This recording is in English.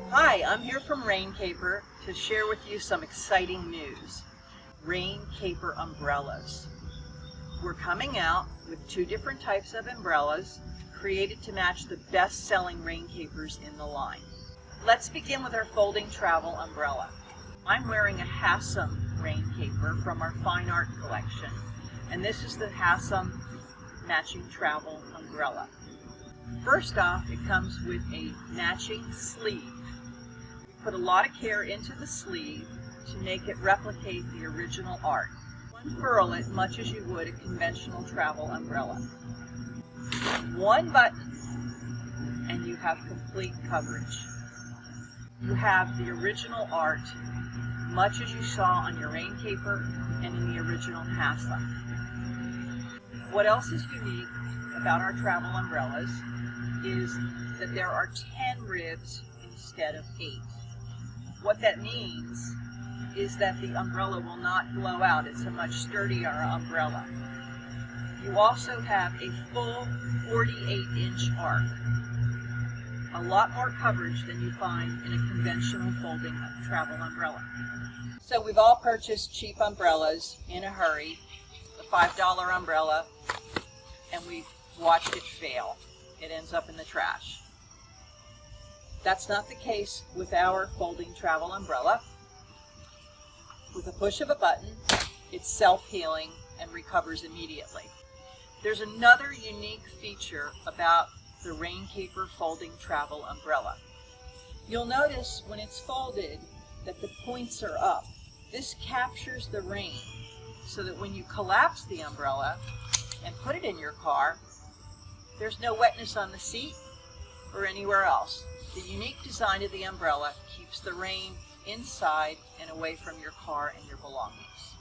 Hi, I'm here from RainCaper to share with you some exciting news. RainCaper umbrellas. We're coming out with two different types of umbrellas created to match the best-selling RainCapers in the line. Let's begin with our folding travel umbrella. I'm wearing a Hassom RainCaper from our fine art collection, and this is the Hassom matching travel umbrella. First off, it comes with a matching sleeve. We put a lot of care into the sleeve to make it replicate the original art. Unfurl it much as you would a conventional travel umbrella. One button and you have complete coverage. You have the original art much as you saw on your RainCaper and in the original Hassom. What else is unique about our travel umbrellas is that there are 10 ribs instead of 8. What that means is that the umbrella will not blow out. It's a much sturdier umbrella. You also have a full 48-inch arc. A lot more coverage than you find in a conventional folding travel umbrella. So we've all purchased cheap umbrellas in a hurry, a $5 umbrella, and we've watched it fail. It ends up in the trash. That's not the case with our folding travel umbrella. With a push of a button, it's self-healing and recovers immediately. There's another unique feature about the RainCaper folding travel umbrella. You'll notice when it's folded that the points are up. This captures the rain so that when you collapse the umbrella and put it in your car, there's no wetness on the seat or anywhere else. The unique design of the umbrella keeps the rain inside and away from your car and your belongings.